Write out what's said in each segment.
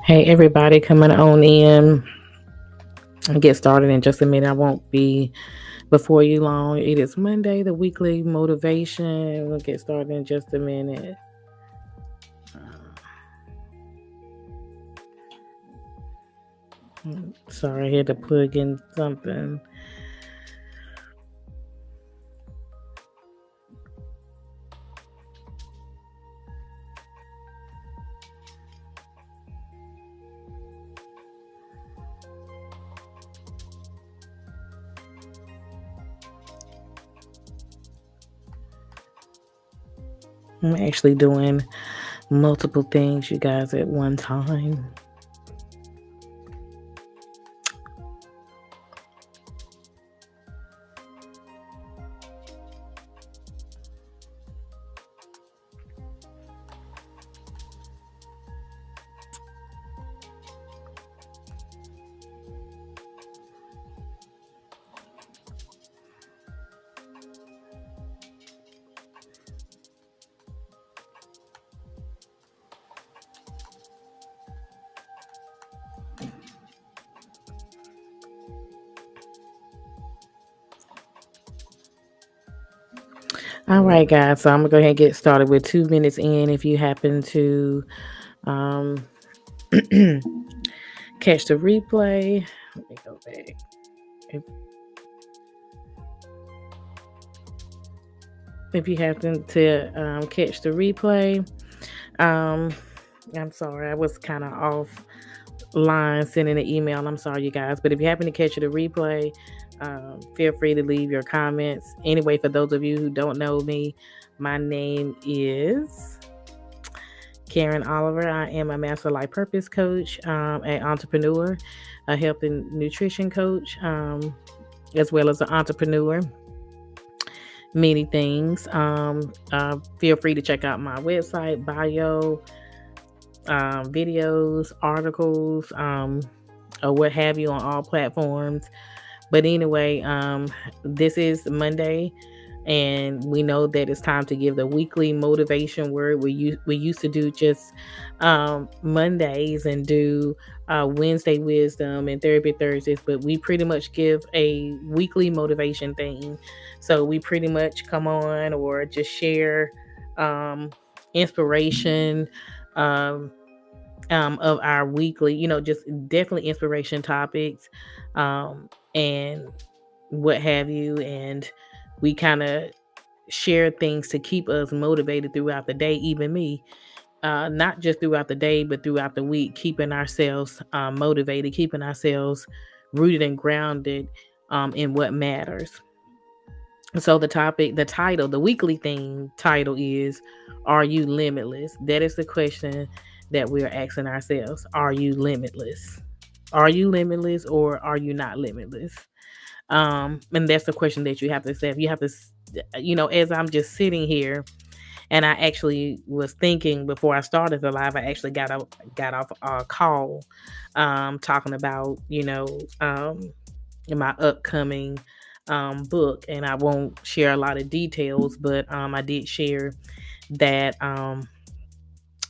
Hey, everybody, coming on in and get started in just a minute. I won't be before you long. It is Monday, the weekly motivation. We'll get started in just a minute. Sorry, I had to plug in something. I'm actually doing multiple things, you guys, at one time. All right, guys. So I'm gonna go ahead and get started with 2 minutes in. If you happen to um, catch the replay, let me go back. If, if you happen to catch the replay, um, I'm sorry, I was kind of offline sending an email. I'm sorry, you guys, but if you happen to catch the replay, feel free to leave your comments. Anyway, for those of you who don't know me, my name is Karen Oliver. I am a master life purpose coach, an entrepreneur, a health and nutrition coach, as well as an entrepreneur. Many things. Feel free to check out my website, bio, videos, articles, or what have you on all platforms. But anyway, this is Monday, and we know that it's time to give the weekly motivation word. We used to do just Mondays and do Wednesday wisdom and therapy Thursdays, but we pretty much give a weekly motivation thing. So we pretty much come on or just share inspiration. Um, of our weekly, just definitely inspiration topics, and what have you. And we kind of share things to keep us motivated throughout the day, even me, not just throughout the day, but throughout the week, keeping ourselves motivated, keeping ourselves rooted and grounded in what matters. So the weekly theme title is, Are You Limitless? That is the question that we are asking ourselves. Are you limitless? Are you limitless, or are you not limitless? And that's the question that you have to say. You have to, as I'm just sitting here, and I actually was thinking before I started the live, I actually got off a call, talking about, my upcoming book, and I won't share a lot of details, but I did share that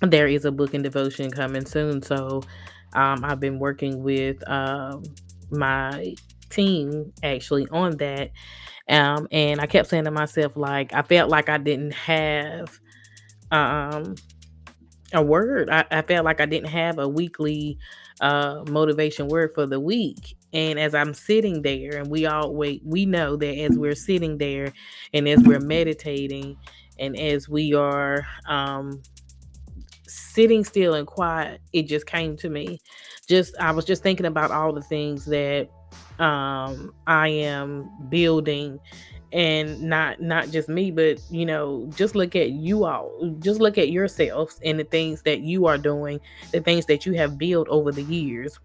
there is a book and devotion coming soon. So I've been working with my team actually on that, and I kept saying to myself, like, I felt like I didn't have um, a word. I felt like I didn't have a weekly motivation word for the week. And as I'm sitting there, and we know that as we're sitting there and as we're meditating and as we are sitting still and quiet, it just came to me. I was just thinking about all the things that I am building, and not just me, but just look at you all, just look at yourselves and the things that you are doing, the things that you have built over the years.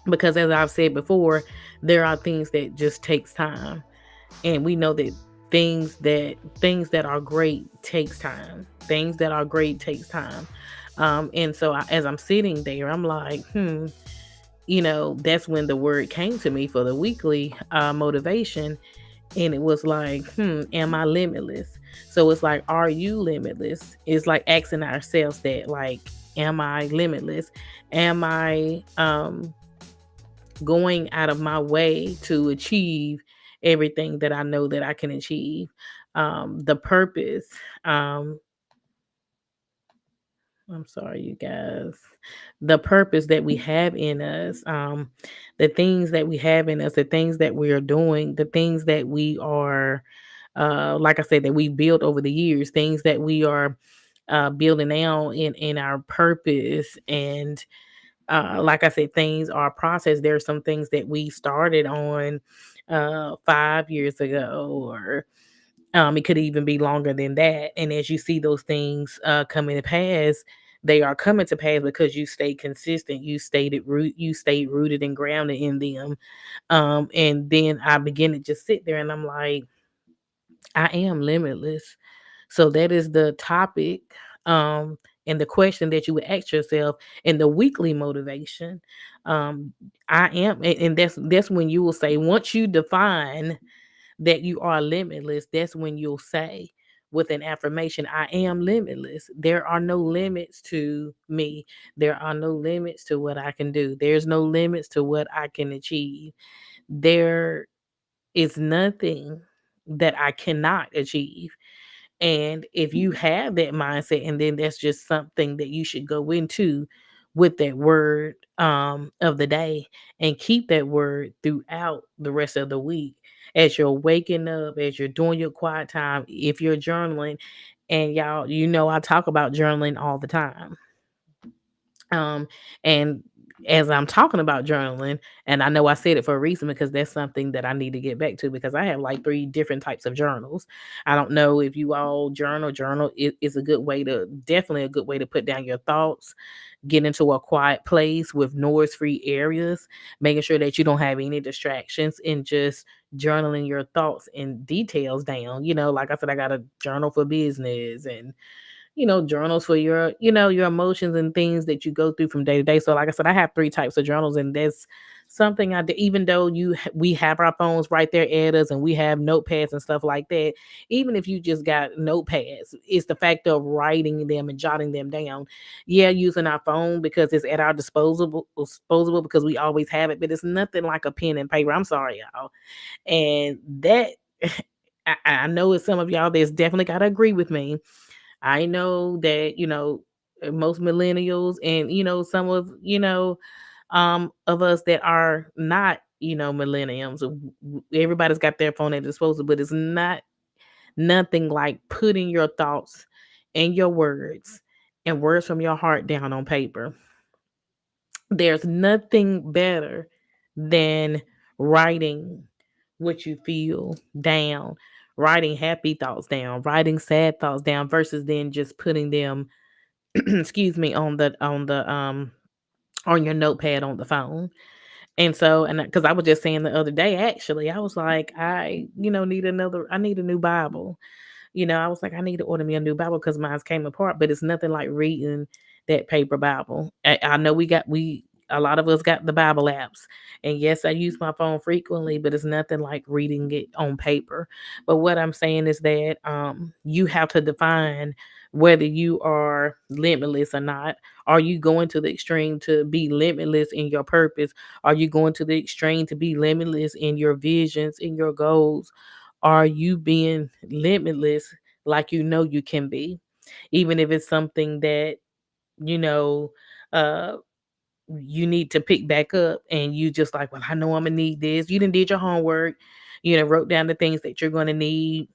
Because as I've said before, there are things that just takes time, and we know that things that are great takes time. Things that are great takes time. And so as I'm sitting there, I'm like, that's when the word came to me for the weekly motivation. And it was like, am I limitless? So it's like, are you limitless? It's like asking ourselves that, like, Am I limitless? Am I going out of my way to achieve everything that I know that I can achieve? The purpose. Um, I'm sorry, you guys. The purpose that we have in us, the things that we have in us, the things that we are doing, the things that we are, like I said, that we built over the years, things that we are building now in our purpose. And like I said, things are a process. There are some things that we started on 5 years ago, or it could even be longer than that. And as you see those things coming to pass, they are coming to pass because you stay consistent. You stayed rooted and grounded in them. And then I begin to just sit there and I'm like, I am limitless. So that is the topic, and the question that you would ask yourself in the weekly motivation. Um, I am, and that's when you will say, once you define that you are limitless, that's when you'll say with an affirmation, I am limitless. There are no limits to me. There are no limits to what I can do. There's no limits to what I can achieve. There is nothing that I cannot achieve. And if you have that mindset, and then that's just something that you should go into with that word of the day, and keep that word throughout the rest of the week. As you're waking up, as you're doing your quiet time, if you're journaling, and y'all, I talk about journaling all the time. Um, and as I'm talking about journaling, and I know I said it for a reason because that's something that I need to get back to, because I have like three different types of journals. I don't know if you all journal. Journal is a good way to, definitely a good way to put down your thoughts, get into a quiet place with noise free areas, making sure that you don't have any distractions, and just journaling your thoughts and details down. Like I said, I got a journal for business, and journals for your emotions and things that you go through from day to day. So like I said, I have three types of journals, and that's something I did. Even though we have our phones right there at us, and we have notepads and stuff like that, even if you just got notepads, it's the fact of writing them and jotting them down. Yeah, using our phone because it's at our disposable because we always have it, but it's nothing like a pen and paper. I'm sorry, y'all. And that I know it's some of y'all that's definitely got to agree with me. I know that, most millennials, and, some of us that are not, millenniums, everybody's got their phone at disposal, but it's not nothing like putting your thoughts and your words and words from your heart down on paper. There's nothing better than writing what you feel down, writing happy thoughts down, writing sad thoughts down, versus then just putting them excuse me, on your notepad on the phone. And so, and because I was just saying the other day, actually, I was like, I need a new Bible. I was like, I need to order me a new Bible because mine's came apart, but it's nothing like reading that paper Bible. I know a lot of us got the Bible apps. And yes, I use my phone frequently, but it's nothing like reading it on paper. But what I'm saying is that you have to define whether you are limitless or not. Are you going to the extreme to be limitless in your purpose? Are you going to the extreme to be limitless in your visions, in your goals? Are you being limitless like you can be? Even if it's something that, you know, uh you need to pick back up, and you just like, well, I know I'm gonna need this. You didn't did your homework, wrote down the things that you're gonna need,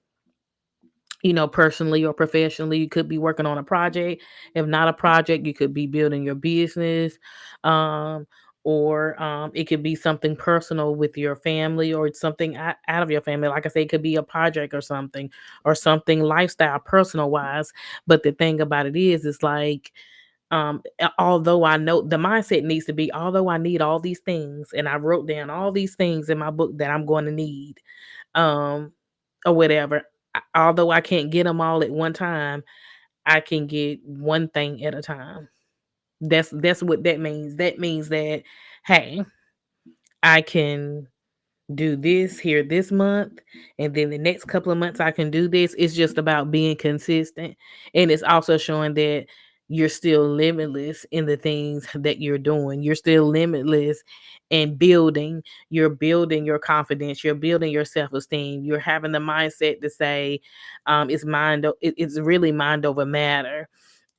personally or professionally. You could be working on a project. If not a project, you could be building your business. Um, or it could be something personal with your family, or it's something out of your family. Like I say, it could be a project or something lifestyle, personal wise. But the thing about it is like, although I know the mindset needs to be, although I need all these things, and I wrote down all these things in my book that I'm going to need, um, or whatever. Although I can't get them all at one time, I can get one thing at a time. That's what that means. That means that, hey, I can do this here this month, and then the next couple of months I can do this. It's just about being consistent, and it's also showing that you're still limitless in the things that you're doing. You're still limitless in building. You're building your confidence. You're building your self esteem. You're having the mindset to say, it's really mind over matter.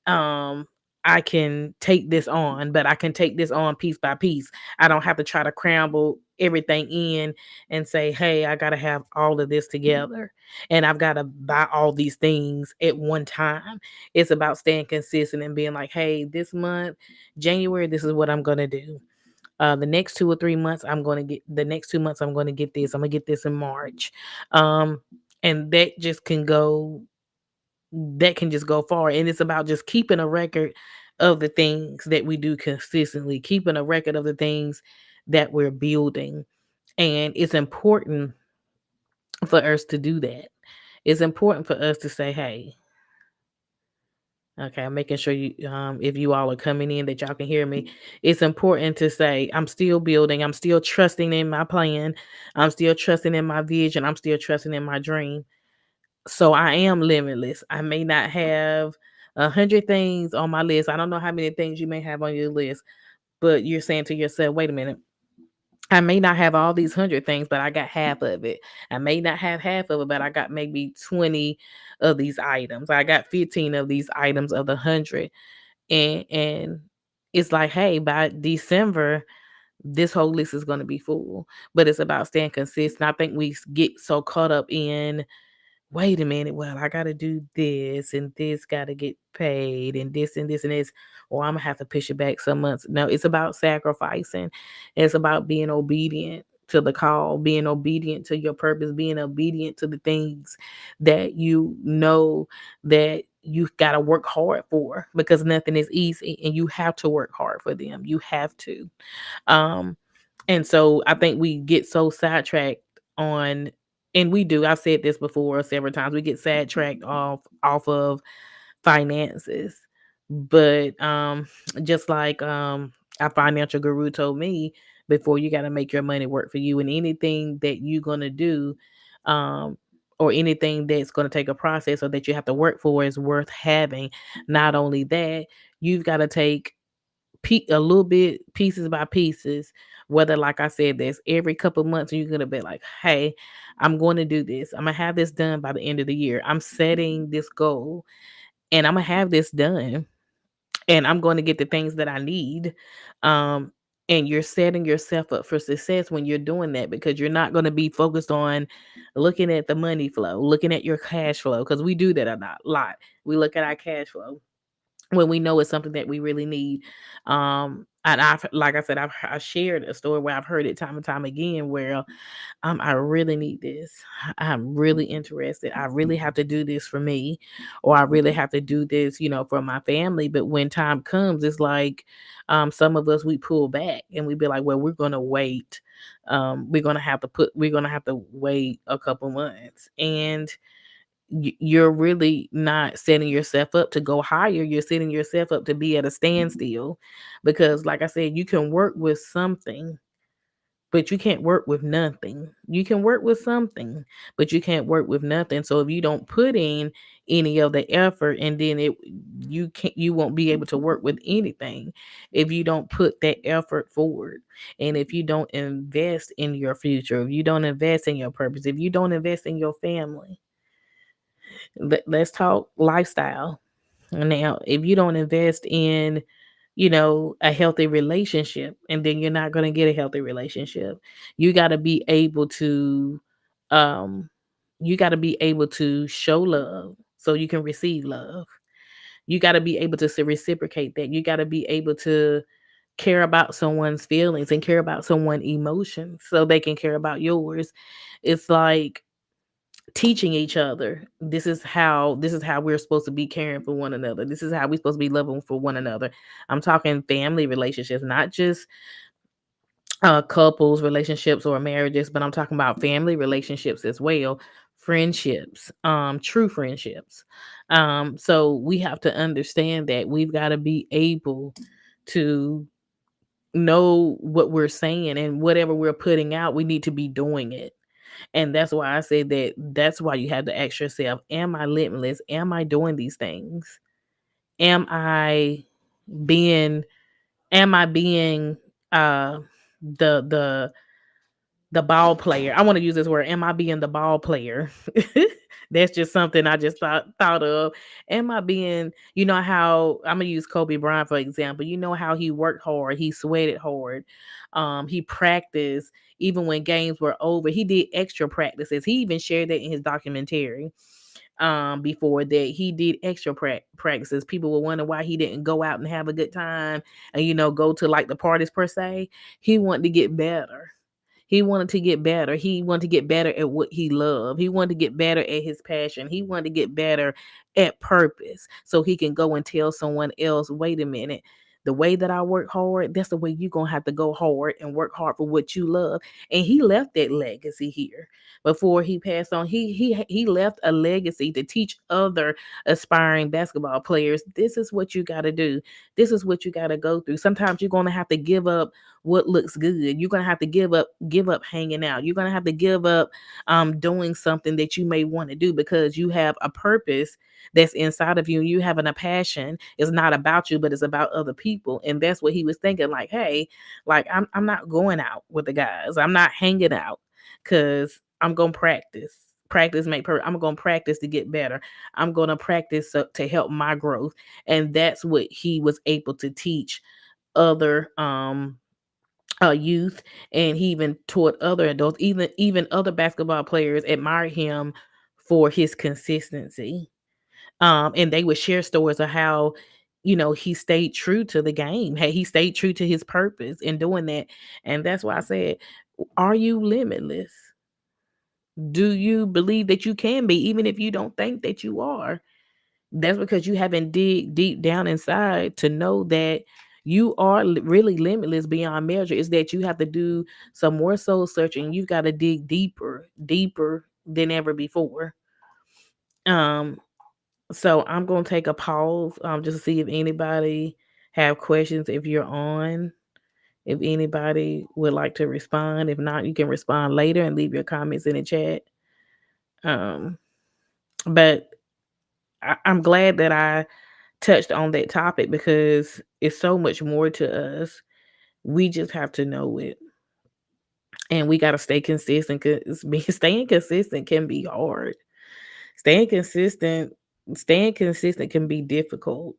um I can take this on, but I can take this on piece by piece. I don't have to try to cramble everything in and say, hey, I got to have all of this together and I've got to buy all these things at one time. It's about staying consistent and being like, hey, this month, January, this is what I'm going to do. The next 2 or 3 months, the next 2 months, I'm going to get this. I'm going to get this in March. Um, and that can just go far. And it's about just keeping a record of the things that we do consistently, keeping a record of the things that we're building. And it's important for us to do that. It's important for us to say, hey, okay, I'm making sure if you all are coming in, that y'all can hear me. It's important to say, I'm still building, I'm still trusting in my plan, I'm still trusting in my vision, I'm still trusting in my dream. So I am limitless. I may not have 100 things on my list. I don't know how many things you may have on your list, but you're saying to yourself, wait a minute. I may not have all these 100 things, but I got half of it. I may not have half of it, but I got maybe 20 of these items. I got 15 of these items of the 100. And it's like, hey, by December, this whole list is going to be full. But it's about staying consistent. I think we get so caught up in, wait a minute, well, I gotta do this and this gotta get paid and this and this and this, or I'm gonna have to push it back some months. No, it's about sacrificing. It's about being obedient to the call, being obedient to your purpose, being obedient to the things that you know that you gotta work hard for, because nothing is easy and you have to work hard for them. You have to. Um, and so I think we get so sidetracked on, and we do. I've said this before several times. We get sidetracked off of finances, but just like our financial guru told me before, you got to make your money work for you, and anything that you're gonna do, um, or anything that's gonna take a process or that you have to work for is worth having. Not only that, you've got to take a little bit, pieces by pieces, whether, like I said, there's every couple months you're gonna be like, hey, I'm going to do this, I'm gonna have this done by the end of the year, I'm setting this goal and I'm gonna have this done, and I'm going to get the things that I need. um and you're setting yourself up for success when you're doing that, because you're not going to be focused on looking at the money flow, looking at your cash flow, because we do that a lot. We look at our cash flow when we know it's something that we really need. And I've, like I said, I shared a story where I've heard it time and time again, where I really need this. I'm really interested. I really have to do this for me, or I really have to do this, for my family. But when time comes, it's like, some of us, we pull back and we be like, well, we're gonna wait. We're gonna have to wait a couple months, and you're really not setting yourself up to go higher. You're setting yourself up to be at a standstill, because, like I said, you can work with something, but you can't work with nothing. You can work with something, but you can't work with nothing. So if you don't put in any of the effort, and then you won't be able to work with anything if you don't put that effort forward. And if you don't invest in your future, if you don't invest in your purpose, if you don't invest in your family. Let's talk lifestyle. Now, if you don't invest in, a healthy relationship, and then you're not going to get a healthy relationship. You got to be able to, um, show love so you can receive love. You got to be able to reciprocate that. You got to be able to care about someone's feelings and care about someone's emotions so they can care about yours. It's like teaching each other, this is how we're supposed to be caring for one another, this is how we're supposed to be loving for one another. I'm talking family relationships, not just couples relationships or marriages, but I'm talking about family relationships as well, friendships, true friendships. So we have to understand that we've got to be able to know what we're saying, and whatever we're putting out, we need to be doing it. And that's why I say that, that's why you have to ask yourself, am I limitless? Am I doing these things? am I being am I being uh the the the ball player? I want to use this word. Am I being the ball player? That's just something I just thought of. Am I being, you know how I'm gonna use Kobe Bryant for example. You know how he worked hard, he sweated hard, he practiced even when games were over. He did extra practices. He even shared that in his documentary. Before that, he did extra practices. People were wondering why he didn't go out and have a good time and go to like the parties per se. He wanted to get better. He wanted to get better. He wanted to get better at what he loved. He wanted to get better at his passion. He wanted to get better at purpose so he can go and tell someone else, wait a minute, the way that I work hard, that's the way you're going to have to go hard and work hard for what you love. And he left that legacy here before he passed on. He left a legacy to teach other aspiring basketball players. This is what you got to do. This is what you got to go through. Sometimes you're going to have to give up what looks good. You're gonna have to give up hanging out. You're gonna have to give up doing something that you may want to do because you have a purpose that's inside of you. You having a passion. It's not about you, but it's about other people. And that's what he was thinking. Like, hey, like I'm not going out with the guys. I'm not hanging out because I'm gonna practice. Practice make perfect. I'm gonna practice to get better. I'm gonna practice to help my growth. And that's what he was able to teach other youth, and he even taught other adults, even other basketball players admired him for his consistency. And they would share stories of how he stayed true to the game. Hey, he stayed true to his purpose in doing that. And that's why I said, are you limitless? Do you believe that you can be, even if you don't think that you are? That's because you haven't dig deep down inside to know that you are really limitless beyond measure. Is that you have to do some more soul searching. You've got to dig deeper than ever before. Um, so I'm gonna take a pause just to see if anybody have questions. If you're on, if anybody would like to respond. If not, you can respond later and leave your comments in the chat. Um, but I'm glad that I touched on that topic because it's so much more to us. We just have to know it. And we got to stay consistent because staying consistent can be hard. Staying consistent, staying consistent can be difficult.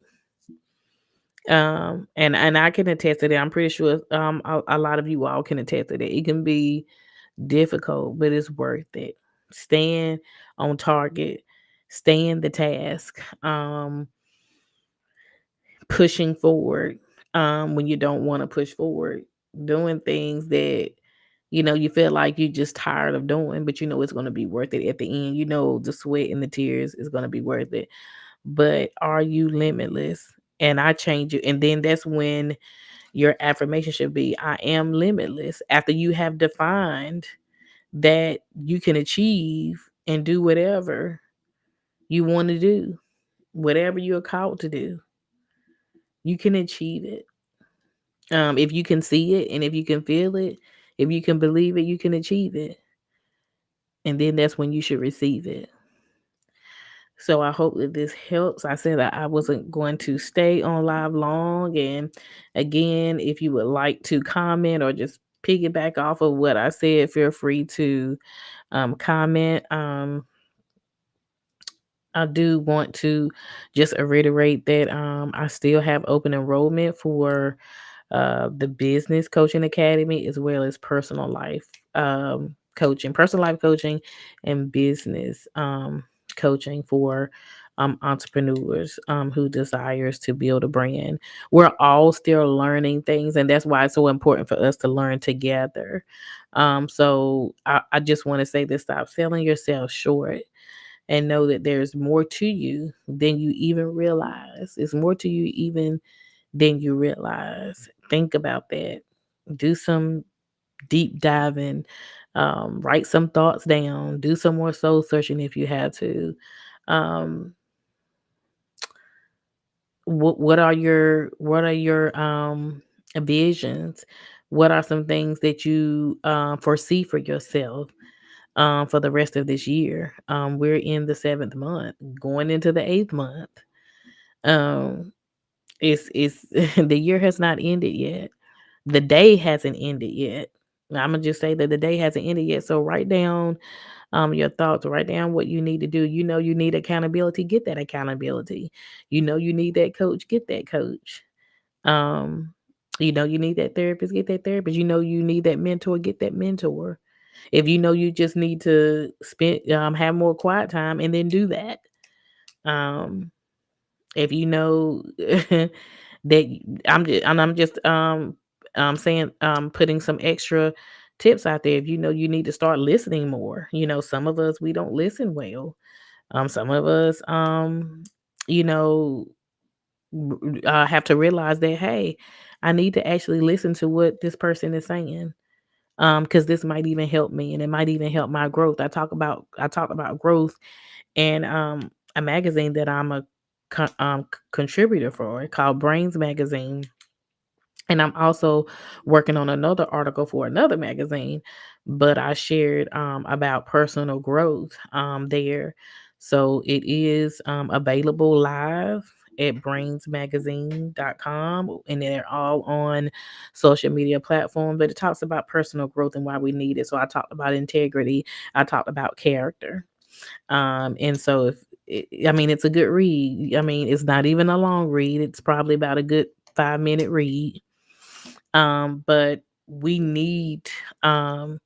And I can attest to that. I'm pretty sure a lot of you all can attest to that. It can be difficult, but it's worth it. Staying on target, staying the task. Pushing forward when you don't want to push forward, doing things that you feel like you're just tired of doing, but it's going to be worth it at the end. The sweat and the tears is going to be worth it. But are you limitless? And I change it, and then that's when your affirmation should be, I am limitless. After you have defined that you can achieve and do whatever you want to do, whatever you're called to do, you can achieve it. If you can see it and if you can feel it, if you can believe it, you can achieve it. And then that's when you should receive it. So I hope that this helps. I said that I wasn't going to stay on live long. And again, if you would like to comment or just piggyback off of what I said, feel free to comment. I do want to just reiterate that I still have open enrollment for the business coaching academy as well as personal life coaching, personal life coaching, and business coaching for entrepreneurs who desires to build a brand. We're all still learning things, and that's why it's so important for us to learn together. So I just want to say this: stop selling yourself short and know that there's more to you than you even realize. There's more to you even than you realize. Think about that. Do some deep diving. Write some thoughts down. Do some more soul searching if you have to. Um, what are your visions? What are some things that you foresee for yourself for the rest of this year? We're in the 7th month, going into the 8th month. Um, it's the year has not ended yet. The day hasn't ended yet. I'm gonna just say that the day hasn't ended yet. So write down your thoughts, write down what you need to do. You know you need accountability, get that accountability. You know you need that coach, get that coach. Um, you know you need that therapist, get that therapist. You know you need that mentor, get that mentor. If you know you just need to spend have more quiet time and then do that. Um, if you know that I'm just saying putting some extra tips out there. If you know you need to start listening more. You know, some of us we don't listen well. Some of us you know have to realize that hey, I need to actually listen to what this person is saying. Because this might even help me and it might even help my growth. I talk about growth and a magazine that I'm a contributor for called Brains Magazine. And I'm also working on another article for another magazine, but I shared about personal growth there. So it is available live at brainsmagazine.com, and they're all on social media platforms. But it talks about personal growth and why we need it. So I talked about integrity, I talked about character. And so if I mean it's a good read. I mean, it's not even a long read. It's probably about a good 5-minute read. But we need to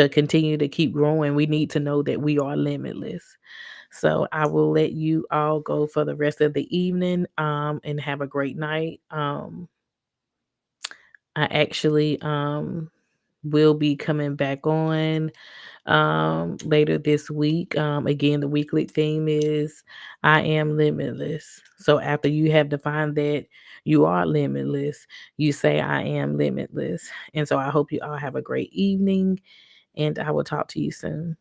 continue to keep growing. We need to know that we are limitless. So I will let you all go for the rest of the evening and have a great night. I actually will be coming back on later this week. Again, the weekly theme is I am limitless. So after you have defined that you are limitless, you say I am limitless. And so I hope you all have a great evening and I will talk to you soon.